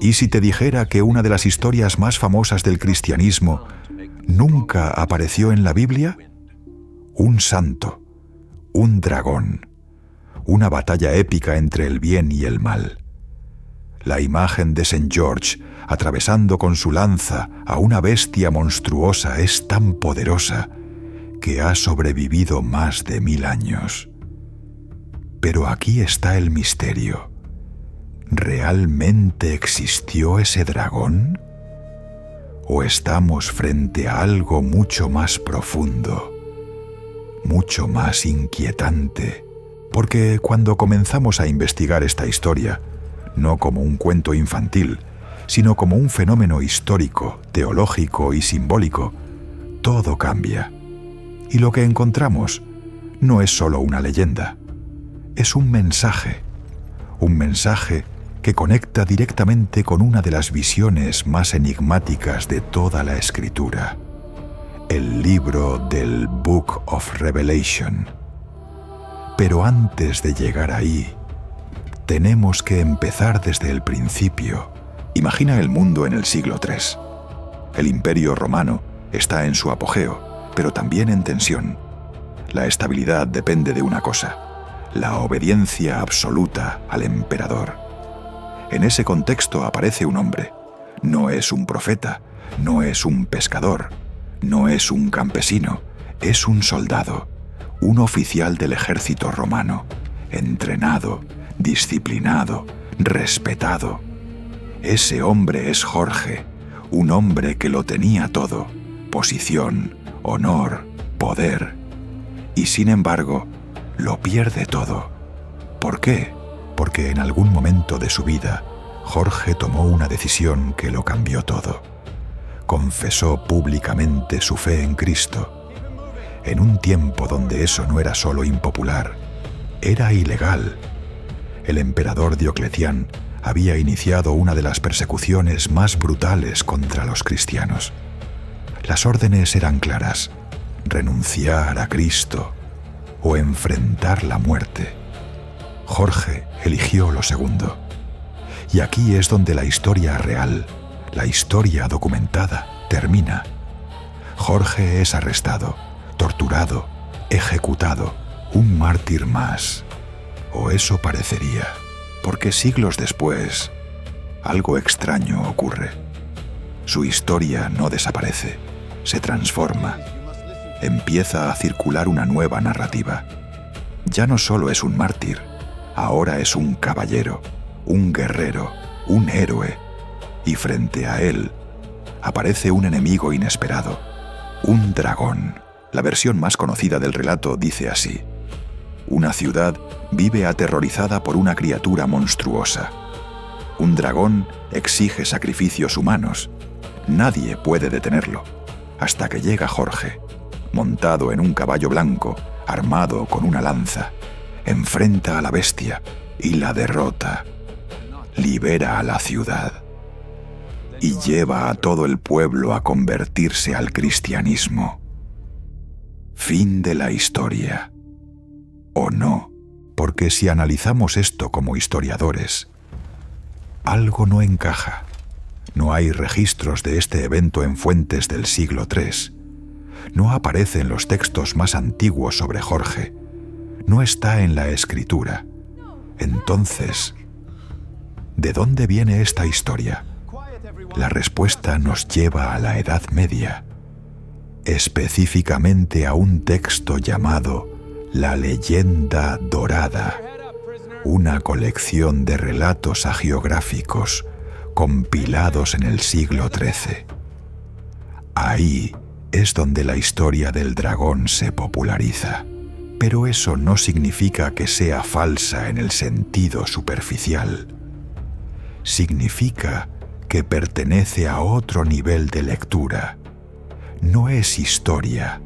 ¿Y si te dijera que una de las historias más famosas del cristianismo nunca apareció en la Biblia? Un santo, un dragón, una batalla épica entre el bien y el mal. La imagen de St. George atravesando con su lanza a una bestia monstruosa es tan poderosa que ha sobrevivido más de 1000 años. Pero aquí está el misterio. ¿Realmente existió ese dragón? ¿O estamos frente a algo mucho más profundo, mucho más inquietante? Porque cuando comenzamos a investigar esta historia, no como un cuento infantil, sino como un fenómeno histórico, teológico y simbólico, todo cambia. Y lo que encontramos no es solo una leyenda, es un mensaje que conecta directamente con una de las visiones más enigmáticas de toda la Escritura, el libro del Book of Revelation. Pero antes de llegar ahí, tenemos que empezar desde el principio. Imagina el mundo en el siglo III. El Imperio Romano está en su apogeo, pero también en tensión. La estabilidad depende de una cosa: la obediencia absoluta al emperador. En ese contexto aparece un hombre. No es un profeta, no es un pescador, no es un campesino, es un soldado, un oficial del ejército romano, entrenado, disciplinado, respetado. Ese hombre es Jorge, un hombre que lo tenía todo: posición, honor, poder. Y sin embargo, lo pierde todo. ¿Por qué? Porque en algún momento de su vida, Jorge tomó una decisión que lo cambió todo. Confesó públicamente su fe en Cristo. En un tiempo donde eso no era solo impopular, era ilegal. El emperador Dioclecián había iniciado una de las persecuciones más brutales contra los cristianos. Las órdenes eran claras: renunciar a Cristo o enfrentar la muerte. Jorge eligió lo segundo. Y aquí es donde la historia real, la historia documentada, termina. Jorge es arrestado, torturado, ejecutado, un mártir más. O eso parecería, porque siglos después, algo extraño ocurre. Su historia no desaparece, se transforma. Empieza a circular una nueva narrativa. Ya no solo es un mártir, ahora es un caballero, un guerrero, un héroe. Y frente a él aparece un enemigo inesperado, un dragón. La versión más conocida del relato dice así: una ciudad vive aterrorizada por una criatura monstruosa. Un dragón exige sacrificios humanos. Nadie puede detenerlo, hasta que llega Jorge, montado en un caballo blanco, armado con una lanza. Enfrenta a la bestia y la derrota. Libera a la ciudad y lleva a todo el pueblo a convertirse al cristianismo. Fin de la historia. ¿O no? Porque si analizamos esto como historiadores, algo no encaja. No hay registros de este evento en fuentes del siglo III. No aparece en los textos más antiguos sobre Jorge. No está en la Escritura. Entonces, ¿de dónde viene esta historia? La respuesta nos lleva a la Edad Media, específicamente a un texto llamado La Leyenda Dorada, una colección de relatos hagiográficos compilados en el siglo XIII. Ahí es donde la historia del dragón se populariza. Pero eso no significa que sea falsa en el sentido superficial. Significa que pertenece a otro nivel de lectura. No es historia,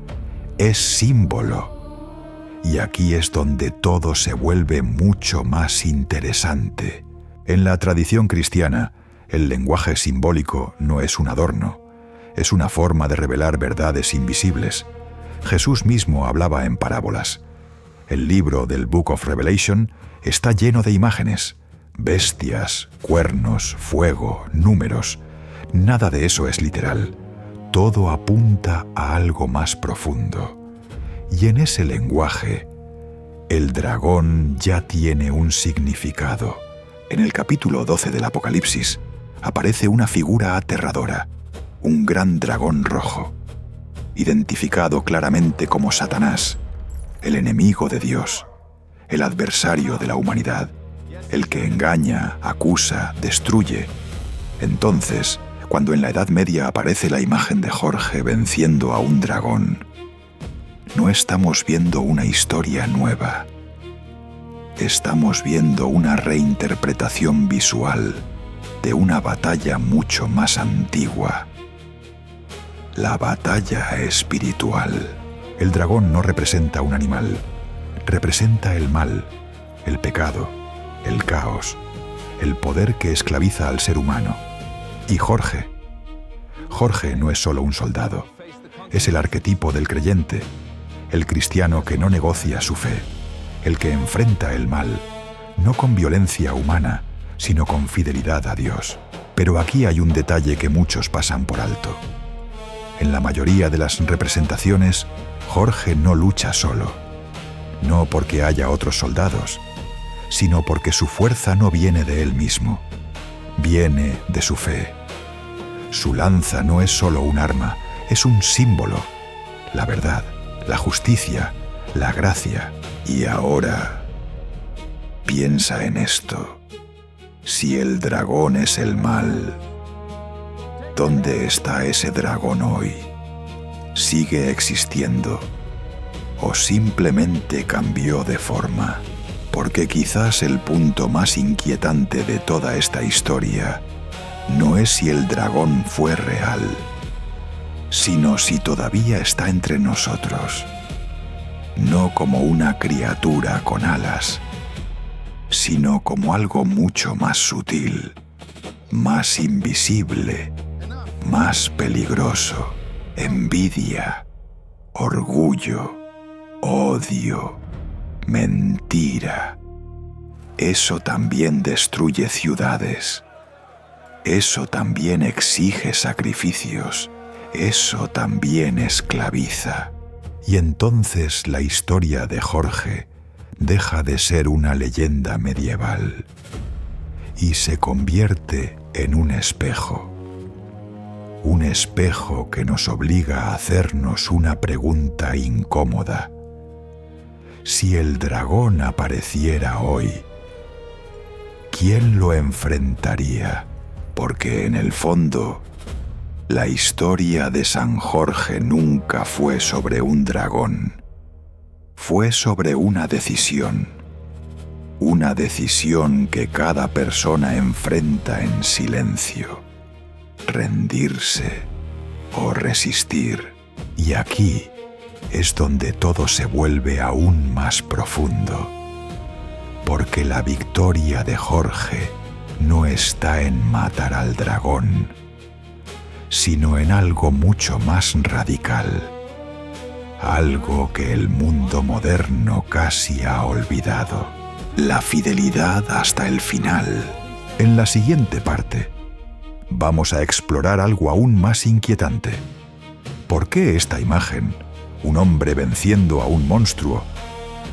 es símbolo. Y aquí es donde todo se vuelve mucho más interesante. En la tradición cristiana, el lenguaje simbólico no es un adorno, es una forma de revelar verdades invisibles. Jesús mismo hablaba en parábolas. El libro del Book of Revelation está lleno de imágenes, bestias, cuernos, fuego, números. Nada de eso es literal. Todo apunta a algo más profundo. Y en ese lenguaje, el dragón ya tiene un significado. En el capítulo 12 del Apocalipsis aparece una figura aterradora, un gran dragón rojo, identificado claramente como Satanás, el enemigo de Dios, el adversario de la humanidad, el que engaña, acusa, destruye. Entonces, cuando en la Edad Media aparece la imagen de Jorge venciendo a un dragón, no estamos viendo una historia nueva. Estamos viendo una reinterpretación visual de una batalla mucho más antigua. La batalla espiritual. El dragón no representa un animal, representa el mal, el pecado, el caos, el poder que esclaviza al ser humano. Y Jorge no es solo un soldado, es el arquetipo del creyente, el cristiano que no negocia su fe, el que enfrenta el mal, no con violencia humana, sino con fidelidad a Dios. Pero aquí hay un detalle que muchos pasan por alto. En la mayoría de las representaciones, Jorge no lucha solo, no porque haya otros soldados, sino porque su fuerza no viene de él mismo, viene de su fe. Su lanza no es solo un arma, es un símbolo, la verdad, la justicia, la gracia. Y ahora, piensa en esto. Si el dragón es el mal, ¿dónde está ese dragón hoy? ¿Sigue existiendo? ¿O simplemente cambió de forma? Porque quizás el punto más inquietante de toda esta historia no es si el dragón fue real, sino si todavía está entre nosotros. No como una criatura con alas, sino como algo mucho más sutil, más invisible, más peligroso. Envidia, orgullo, odio, mentira. Eso también destruye ciudades. Eso también exige sacrificios. Eso también esclaviza. Y entonces la historia de Jorge deja de ser una leyenda medieval y se convierte en un espejo que nos obliga a hacernos una pregunta incómoda. Si el dragón apareciera hoy, ¿quién lo enfrentaría? Porque en el fondo, la historia de San Jorge nunca fue sobre un dragón. Fue sobre una decisión que cada persona enfrenta en silencio. Rendirse o resistir. Y aquí es donde todo se vuelve aún más profundo. Porque la victoria de Jorge no está en matar al dragón, sino en algo mucho más radical. Algo que el mundo moderno casi ha olvidado. La fidelidad hasta el final. En la siguiente parte, vamos a explorar algo aún más inquietante. ¿Por qué esta imagen, un hombre venciendo a un monstruo,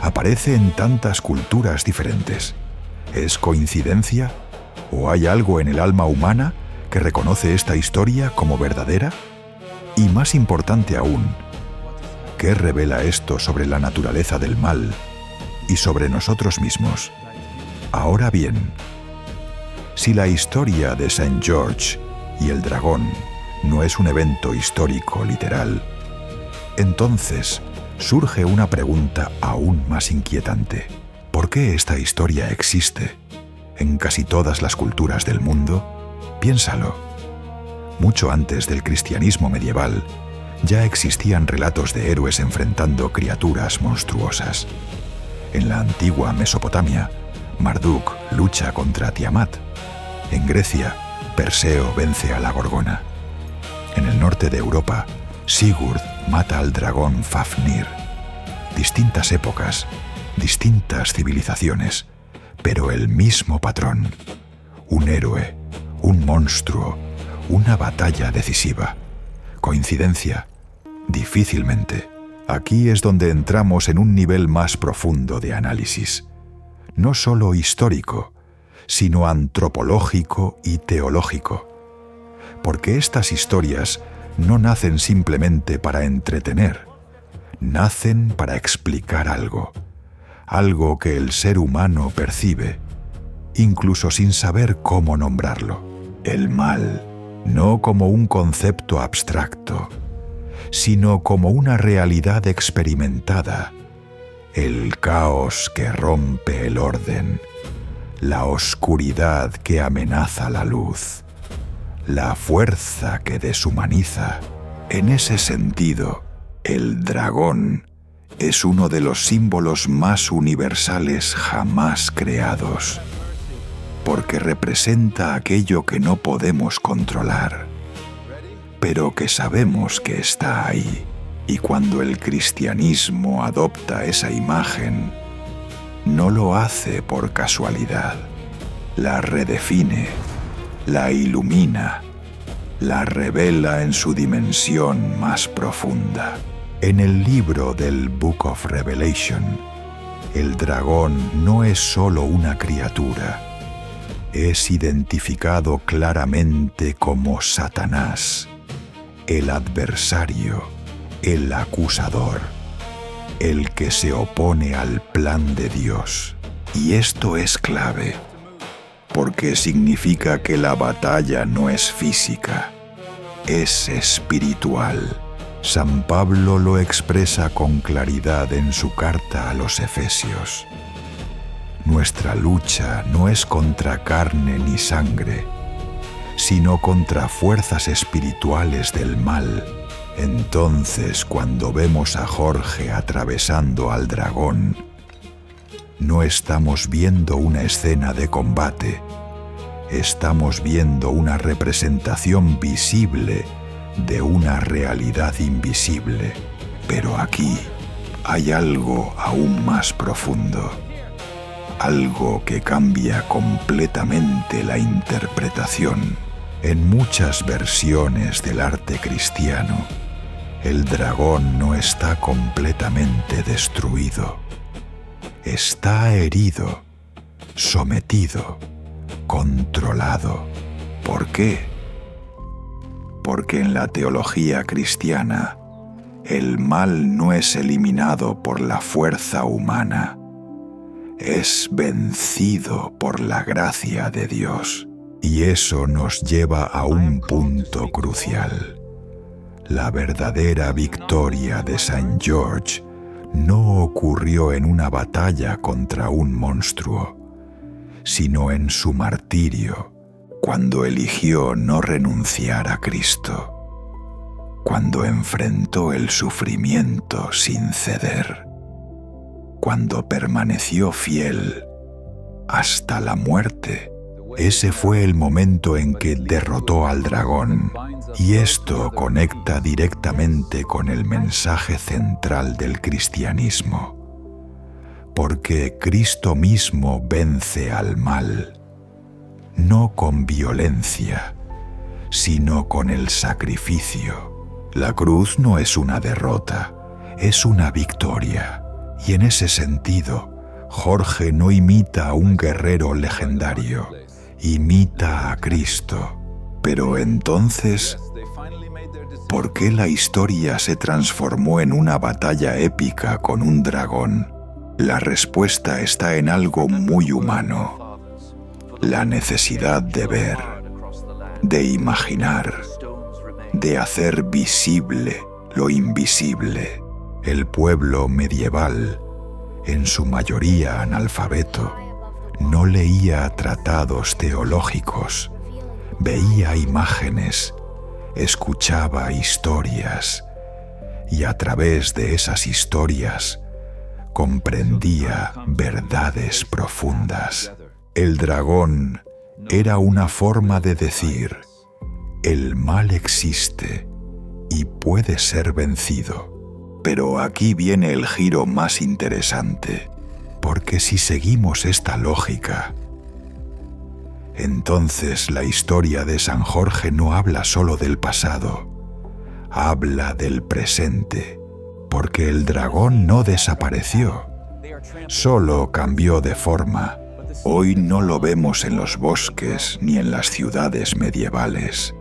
aparece en tantas culturas diferentes? ¿Es coincidencia? ¿O hay algo en el alma humana que reconoce esta historia como verdadera? Y más importante aún, ¿qué revela esto sobre la naturaleza del mal y sobre nosotros mismos? Ahora bien, si la historia de Saint George y el dragón no es un evento histórico literal, entonces surge una pregunta aún más inquietante. ¿Por qué esta historia existe en casi todas las culturas del mundo? Piénsalo. Mucho antes del cristianismo medieval, ya existían relatos de héroes enfrentando criaturas monstruosas. En la antigua Mesopotamia, Marduk lucha contra Tiamat. En Grecia, Perseo vence a la Gorgona. En el norte de Europa, Sigurd mata al dragón Fafnir. Distintas épocas, distintas civilizaciones, pero el mismo patrón. Un héroe, un monstruo, una batalla decisiva. ¿Coincidencia? Difícilmente. Aquí es donde entramos en un nivel más profundo de análisis. No solo histórico, sino antropológico y teológico. Porque estas historias no nacen simplemente para entretener, nacen para explicar algo, algo que el ser humano percibe, incluso sin saber cómo nombrarlo. El mal, no como un concepto abstracto, sino como una realidad experimentada, el caos que rompe el orden, la oscuridad que amenaza la luz, la fuerza que deshumaniza. En ese sentido, el dragón es uno de los símbolos más universales jamás creados, porque representa aquello que no podemos controlar, pero que sabemos que está ahí. Y cuando el cristianismo adopta esa imagen, no lo hace por casualidad. La redefine, la ilumina, la revela en su dimensión más profunda. En el libro del Book of Revelation, el dragón no es solo una criatura, es identificado claramente como Satanás, el adversario, el acusador, el que se opone al plan de Dios. Y esto es clave, porque significa que la batalla no es física, es espiritual. San Pablo lo expresa con claridad en su carta a los Efesios. Nuestra lucha no es contra carne ni sangre, sino contra fuerzas espirituales del mal. Entonces, cuando vemos a Jorge atravesando al dragón, no estamos viendo una escena de combate, estamos viendo una representación visible de una realidad invisible. Pero aquí hay algo aún más profundo, algo que cambia completamente la interpretación. En muchas versiones del arte cristiano, el dragón no está completamente destruido. Está herido, sometido, controlado. ¿Por qué? Porque en la teología cristiana, el mal no es eliminado por la fuerza humana, es vencido por la gracia de Dios. Y eso nos lleva a un punto crucial. La verdadera victoria de Saint George no ocurrió en una batalla contra un monstruo, sino en su martirio, cuando eligió no renunciar a Cristo, cuando enfrentó el sufrimiento sin ceder, cuando permaneció fiel hasta la muerte. Ese fue el momento en que derrotó al dragón, y esto conecta directamente con el mensaje central del cristianismo, porque Cristo mismo vence al mal, no con violencia, sino con el sacrificio. La cruz no es una derrota, es una victoria, y en ese sentido, Jorge no imita a un guerrero legendario, imita a Cristo. Pero entonces, ¿por qué la historia se transformó en una batalla épica con un dragón? La respuesta está en algo muy humano: la necesidad de ver, de imaginar, de hacer visible lo invisible. El pueblo medieval, en su mayoría analfabeto, no leía tratados teológicos, veía imágenes, escuchaba historias, y a través de esas historias comprendía verdades profundas. El dragón era una forma de decir: el mal existe y puede ser vencido. Pero aquí viene el giro más interesante. Porque si seguimos esta lógica, entonces la historia de San Jorge no habla solo del pasado, habla del presente, porque el dragón no desapareció, solo cambió de forma. Hoy no lo vemos en los bosques ni en las ciudades medievales,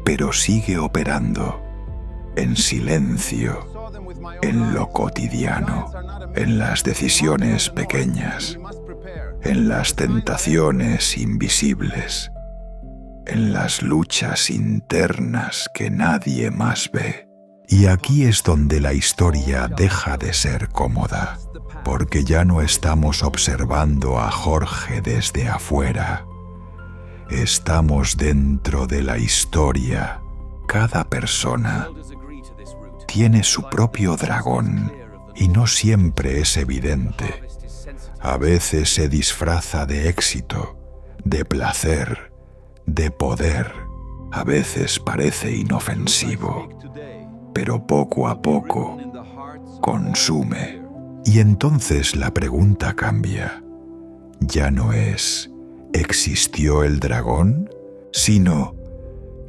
pero sigue operando en silencio, en lo cotidiano, en las decisiones pequeñas, en las tentaciones invisibles, en las luchas internas que nadie más ve. Y aquí es donde la historia deja de ser cómoda, porque ya no estamos observando a Jorge desde afuera. Estamos dentro de la historia. Cada persona tiene su propio dragón y no siempre es evidente. A veces se disfraza de éxito, de placer, de poder. A veces parece inofensivo, pero poco a poco consume. Y entonces la pregunta cambia. Ya no es ¿existió el dragón?, sino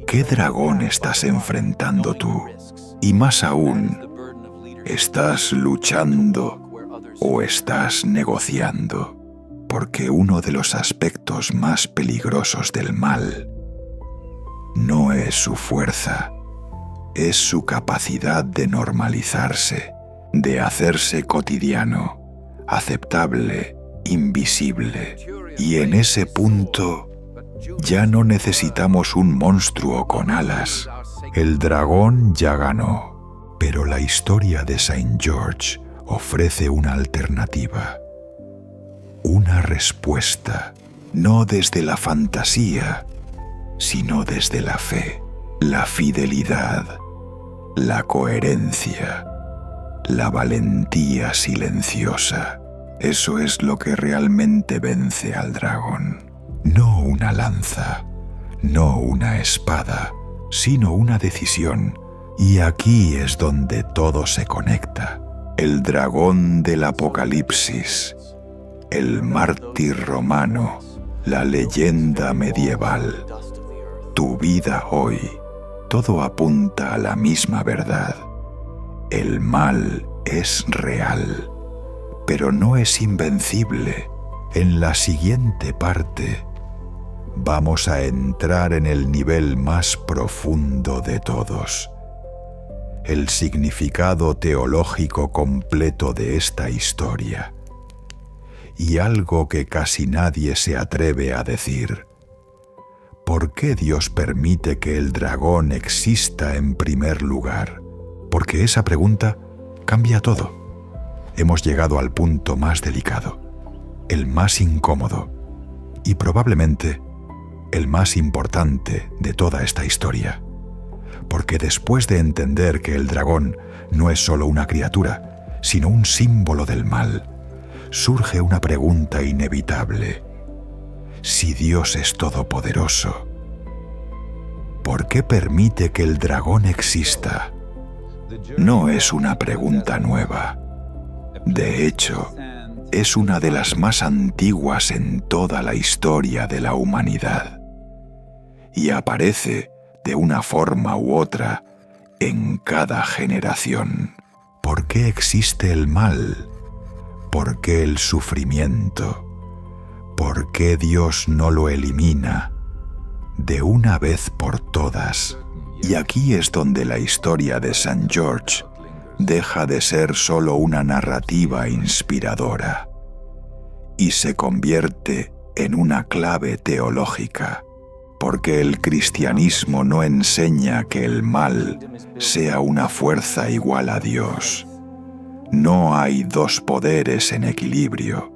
¿qué dragón estás enfrentando tú? Y más aún, ¿estás luchando o estás negociando? Porque uno de los aspectos más peligrosos del mal no es su fuerza, es su capacidad de normalizarse, de hacerse cotidiano, aceptable, invisible. Y en ese punto ya no necesitamos un monstruo con alas. El dragón ya ganó, pero la historia de Saint George ofrece una alternativa, una respuesta, no desde la fantasía, sino desde la fe, la fidelidad, la coherencia, la valentía silenciosa. Eso es lo que realmente vence al dragón. No una lanza, no una espada, sino una decisión. Y aquí es donde todo se conecta. El dragón del Apocalipsis, el mártir romano, la leyenda medieval, tu vida hoy, todo apunta a la misma verdad. El mal es real, pero no es invencible. En la siguiente parte vamos a entrar en el nivel más profundo de todos, el significado teológico completo de esta historia, y algo que casi nadie se atreve a decir. ¿Por qué Dios permite que el dragón exista en primer lugar? Porque esa pregunta cambia todo. Hemos llegado al punto más delicado, el más incómodo y probablemente el más importante de toda esta historia. Porque después de entender que el dragón no es solo una criatura, sino un símbolo del mal, surge una pregunta inevitable. Si Dios es todopoderoso, ¿por qué permite que el dragón exista? No es una pregunta nueva. De hecho, es una de las más antiguas en toda la historia de la humanidad. Y aparece de una forma u otra en cada generación. ¿Por qué existe el mal? ¿Por qué el sufrimiento? ¿Por qué Dios no lo elimina de una vez por todas? Y aquí es donde la historia de Saint George deja de ser solo una narrativa inspiradora y se convierte en una clave teológica, porque el cristianismo no enseña que el mal sea una fuerza igual a Dios. No hay dos poderes en equilibrio.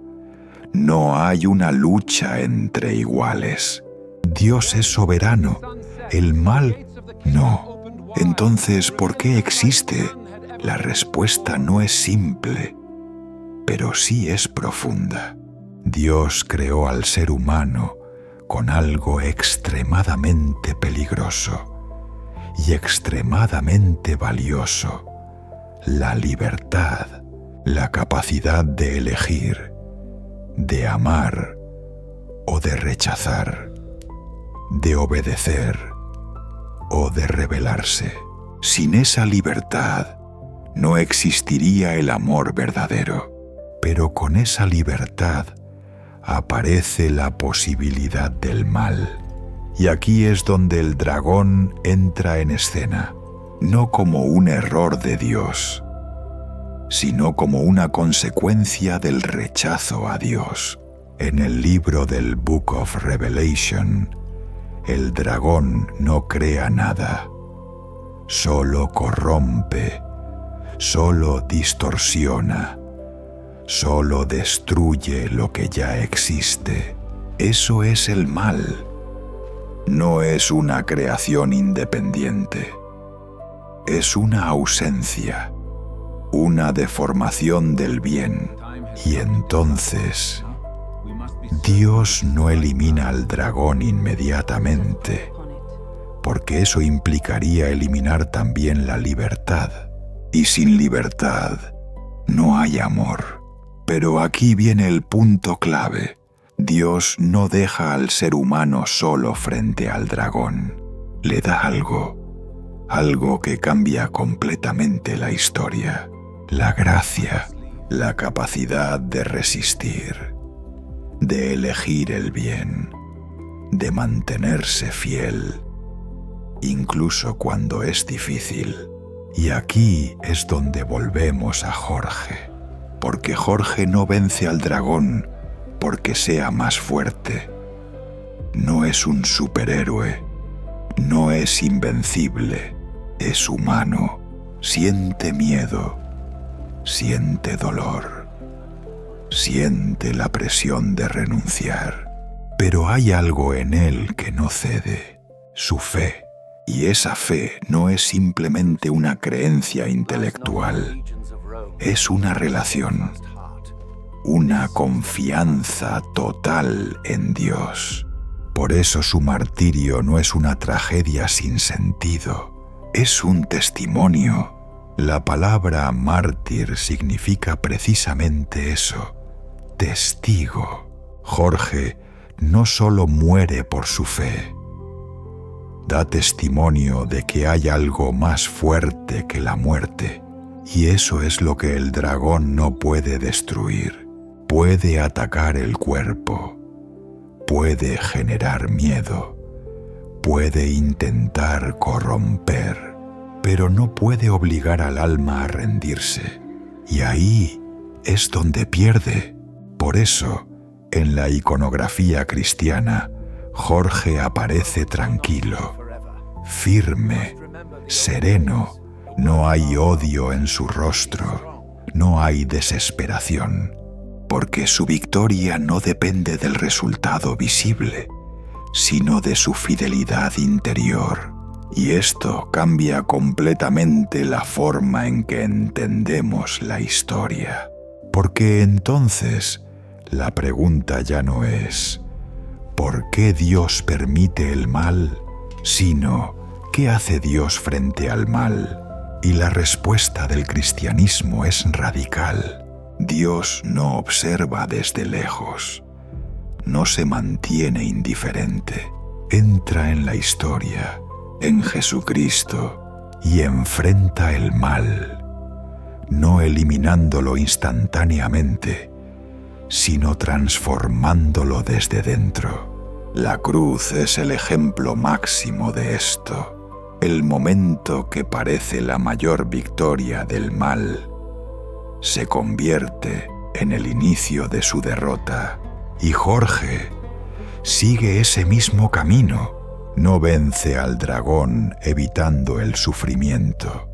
No hay una lucha entre iguales. Dios es soberano. El mal, no. Entonces, ¿por qué existe? La respuesta no es simple, pero sí es profunda. Dios creó al ser humano con algo extremadamente peligroso y extremadamente valioso: la libertad, la capacidad de elegir. de amar o de rechazar, de obedecer o de rebelarse. Sin esa libertad no existiría el amor verdadero, pero con esa libertad aparece la posibilidad del mal. Y aquí es donde el dragón entra en escena, no como un error de Dios, sino como una consecuencia del rechazo a Dios. En el libro del Book of Revelation, el dragón no crea nada, solo corrompe, solo distorsiona, solo destruye lo que ya existe. Eso es el mal. No es una creación independiente. Es una ausencia, una deformación del bien. Y entonces, Dios no elimina al dragón inmediatamente, porque eso implicaría eliminar también la libertad. Y sin libertad no hay amor. Pero aquí viene el punto clave. Dios no deja al ser humano solo frente al dragón. Le da algo que cambia completamente la historia. La gracia, la capacidad de resistir, de elegir el bien, de mantenerse fiel, incluso cuando es difícil. Y aquí es donde volvemos a Jorge, porque Jorge no vence al dragón porque sea más fuerte. No es un superhéroe, no es invencible, es humano, siente miedo, siente dolor, siente la presión de renunciar. Pero hay algo en él que no cede, su fe. Y esa fe no es simplemente una creencia intelectual, es una relación, una confianza total en Dios. Por eso su martirio no es una tragedia sin sentido, es un testimonio. La palabra mártir significa precisamente eso, testigo. Jorge no solo muere por su fe, da testimonio de que hay algo más fuerte que la muerte, y eso es lo que el dragón no puede destruir. Puede atacar el cuerpo, puede generar miedo, puede intentar corromper, pero no puede obligar al alma a rendirse. Y ahí es donde pierde. Por eso, en la iconografía cristiana, Jorge aparece tranquilo, firme, sereno. No hay odio en su rostro, no hay desesperación, porque su victoria no depende del resultado visible, sino de su fidelidad interior. Y esto cambia completamente la forma en que entendemos la historia. Porque entonces la pregunta ya no es ¿por qué Dios permite el mal?, sino ¿qué hace Dios frente al mal? Y la respuesta del cristianismo es radical. Dios no observa desde lejos, no se mantiene indiferente, entra en la historia, en Jesucristo, y enfrenta el mal, no eliminándolo instantáneamente, sino transformándolo desde dentro. La cruz es el ejemplo máximo de esto. El momento que parece la mayor victoria del mal se convierte en el inicio de su derrota. Y Jorge sigue ese mismo camino. No vence al dragón evitando el sufrimiento,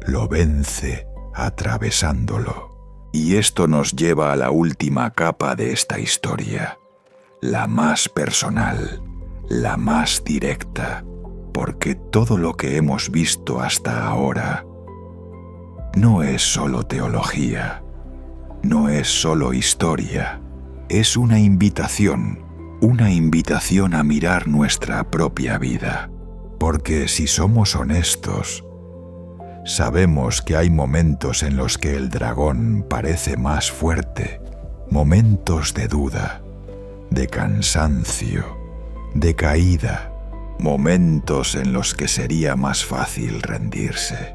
lo vence atravesándolo. Y esto nos lleva a la última capa de esta historia, la más personal, la más directa, porque todo lo que hemos visto hasta ahora no es solo teología, no es solo historia, es una invitación a mirar nuestra propia vida. Porque si somos honestos, sabemos que hay momentos en los que el dragón parece más fuerte, momentos de duda, de cansancio, de caída, momentos en los que sería más fácil rendirse.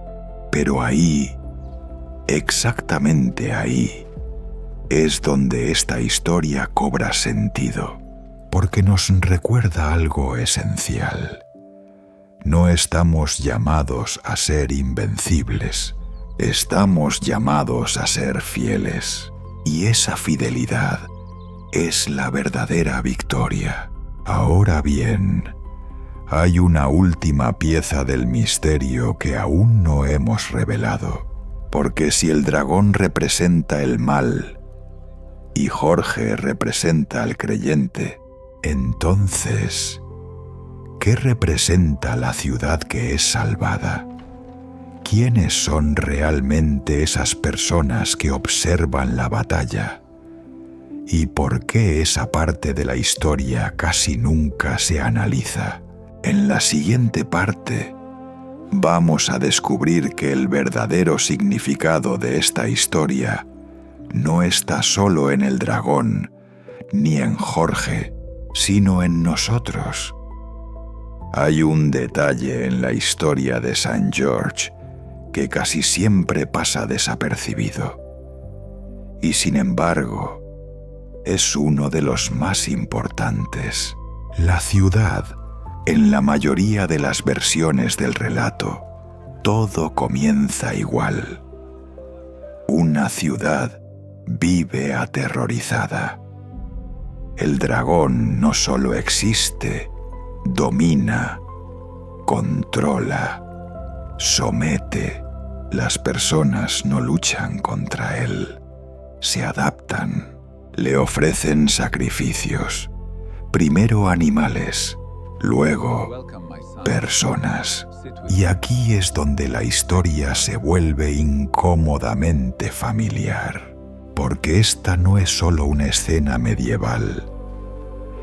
Pero ahí, exactamente ahí, es donde esta historia cobra sentido, porque nos recuerda algo esencial. No estamos llamados a ser invencibles, estamos llamados a ser fieles, y esa fidelidad es la verdadera victoria. Ahora bien, hay una última pieza del misterio que aún no hemos revelado, porque si el dragón representa el mal y Jorge representa al creyente, entonces, ¿qué representa la ciudad que es salvada? ¿Quiénes son realmente esas personas que observan la batalla? ¿Y por qué esa parte de la historia casi nunca se analiza? En la siguiente parte, vamos a descubrir que el verdadero significado de esta historia no está solo en el dragón, ni en Jorge, sino en nosotros. Hay un detalle en la historia de St. George que casi siempre pasa desapercibido, y sin embargo, es uno de los más importantes. La ciudad, en la mayoría de las versiones del relato, todo comienza igual. Una ciudad vive aterrorizada. El dragón no solo existe, domina, controla, somete. Las personas no luchan contra él, se adaptan, le ofrecen sacrificios, primero animales, luego personas. Y aquí es donde la historia se vuelve incómodamente familiar, porque esta no es solo una escena medieval,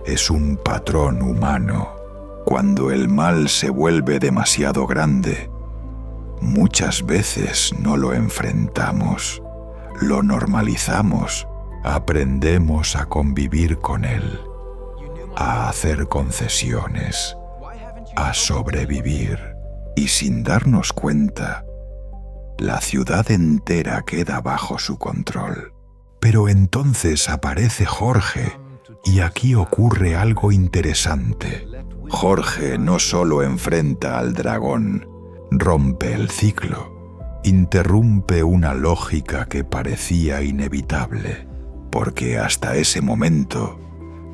es un patrón humano. Cuando el mal se vuelve demasiado grande, muchas veces no lo enfrentamos, lo normalizamos, aprendemos a convivir con él, a hacer concesiones, a sobrevivir, y sin darnos cuenta, la ciudad entera queda bajo su control. Pero entonces aparece Jorge, y aquí ocurre algo interesante. Jorge no solo enfrenta al dragón, rompe el ciclo, interrumpe una lógica que parecía inevitable, porque hasta ese momento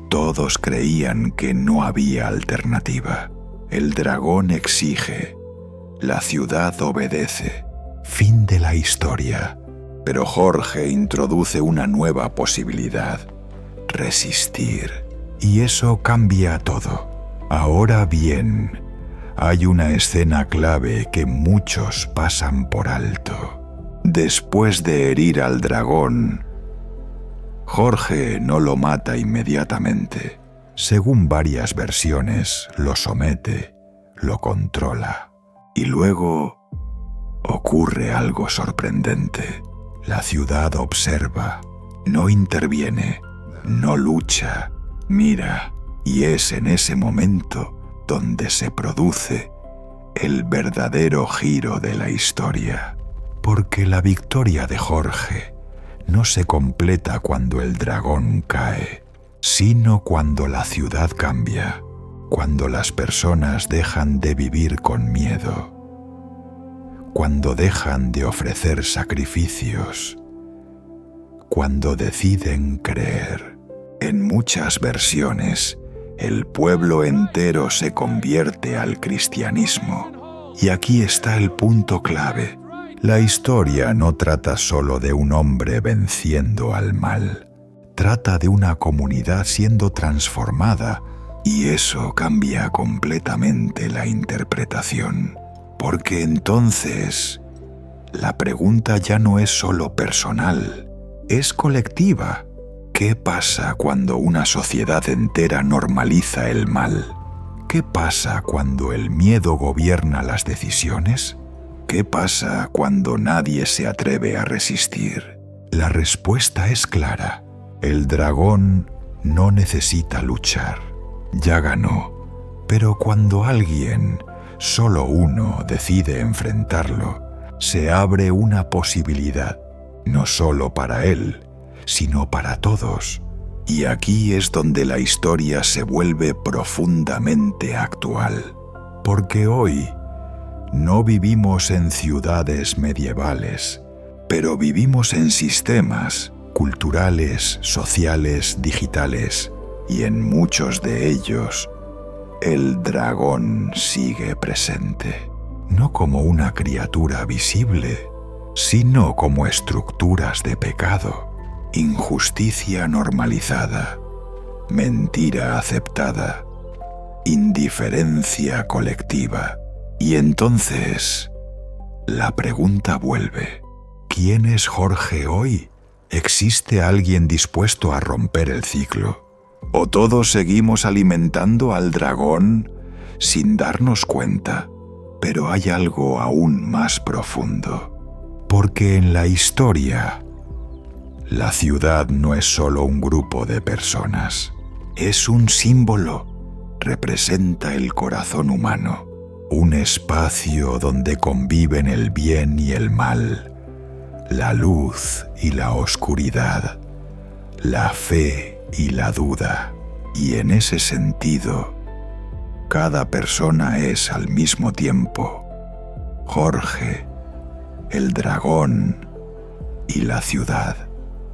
todos creían que no había alternativa. El dragón exige, la ciudad obedece. Fin de la historia. Pero Jorge introduce una nueva posibilidad: resistir. Y eso cambia todo. Ahora bien, hay una escena clave que muchos pasan por alto. Después de herir al dragón, Jorge no lo mata inmediatamente. Según varias versiones, lo somete, lo controla. Y luego ocurre algo sorprendente. La ciudad observa, no interviene, no lucha, mira, y es en ese momento donde se produce el verdadero giro de la historia. Porque la victoria de Jorge no se completa cuando el dragón cae, sino cuando la ciudad cambia, cuando las personas dejan de vivir con miedo, cuando dejan de ofrecer sacrificios, cuando deciden creer. En muchas versiones, el pueblo entero se convierte al cristianismo. Y aquí está el punto clave. La historia no trata solo de un hombre venciendo al mal. Trata de una comunidad siendo transformada, y eso cambia completamente la interpretación. Porque entonces, la pregunta ya no es solo personal, es colectiva. ¿Qué pasa cuando una sociedad entera normaliza el mal? ¿Qué pasa cuando el miedo gobierna las decisiones? ¿Qué pasa cuando nadie se atreve a resistir? La respuesta es clara. El dragón no necesita luchar, ya ganó, pero cuando alguien, solo uno, decide enfrentarlo, se abre una posibilidad, no solo para él, sino para todos. Y aquí es donde la historia se vuelve profundamente actual, porque hoy no vivimos en ciudades medievales, pero vivimos en sistemas culturales, sociales, digitales, y en muchos de ellos el dragón sigue presente, no como una criatura visible, sino como estructuras de pecado, injusticia normalizada, mentira aceptada, indiferencia colectiva. Y entonces la pregunta vuelve: ¿quién es Jorge hoy? ¿Existe alguien dispuesto a romper el ciclo? ¿O todos seguimos alimentando al dragón sin darnos cuenta? Pero hay algo aún más profundo, porque en la historia la ciudad no es solo un grupo de personas, es un símbolo, representa el corazón humano, un espacio donde conviven el bien y el mal, la luz y la oscuridad, la fe y la duda. Y en ese sentido, cada persona es al mismo tiempo Jorge, el dragón y la ciudad.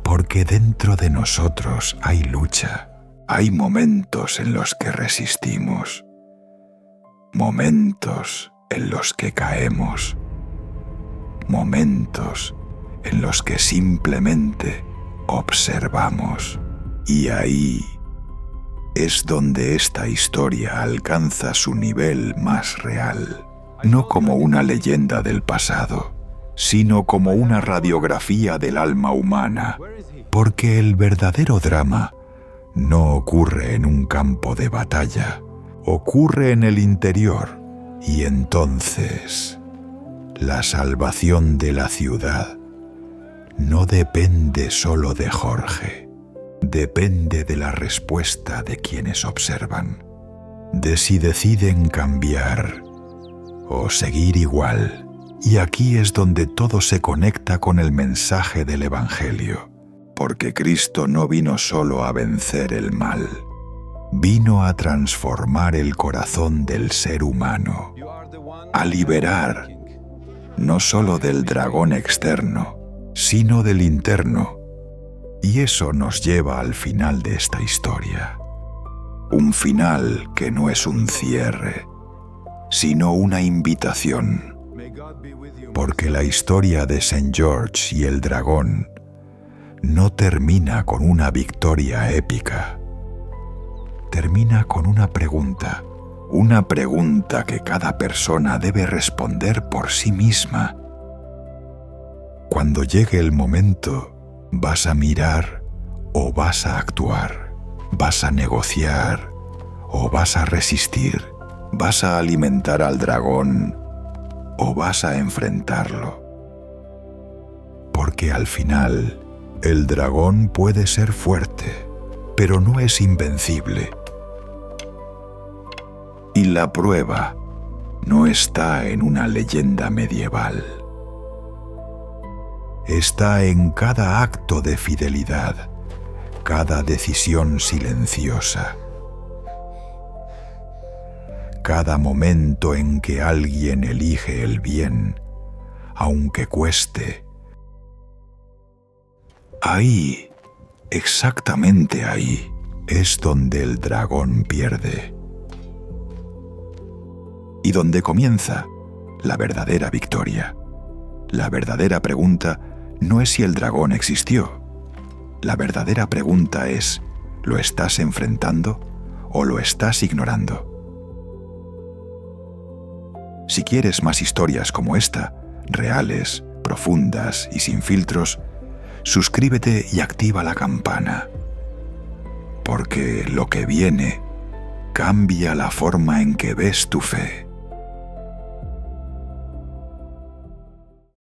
Porque dentro de nosotros hay lucha, hay momentos en los que resistimos, momentos en los que caemos, momentos en los que simplemente observamos. Y ahí es donde esta historia alcanza su nivel más real, no como una leyenda del pasado, sino como una radiografía del alma humana, porque el verdadero drama no ocurre en un campo de batalla, ocurre en el interior. Y entonces la salvación de la ciudad no depende solo de Jorge, depende de la respuesta de quienes observan, de si deciden cambiar o seguir igual. Y aquí es donde todo se conecta con el mensaje del Evangelio, porque Cristo no vino solo a vencer el mal, vino a transformar el corazón del ser humano, a liberar no solo del dragón externo, sino del interno. Y eso nos lleva al final de esta historia, un final que no es un cierre, sino una invitación. Porque la historia de St. George y el dragón no termina con una victoria épica. Termina con una pregunta que cada persona debe responder por sí misma. Cuando llegue el momento, ¿vas a mirar o vas a actuar? ¿Vas a negociar o vas a resistir? ¿Vas a alimentar al dragón o vas a enfrentarlo? Porque al final, el dragón puede ser fuerte, pero no es invencible. Y la prueba no está en una leyenda medieval. Está en cada acto de fidelidad, cada decisión silenciosa, cada momento en que alguien elige el bien, aunque cueste. Ahí, exactamente ahí, es donde el dragón pierde. Y donde comienza la verdadera victoria. La verdadera pregunta no es si el dragón existió. La verdadera pregunta es, ¿lo estás enfrentando o lo estás ignorando? Si quieres más historias como esta, reales, profundas y sin filtros, suscríbete y activa la campana. Porque lo que viene cambia la forma en que ves tu fe.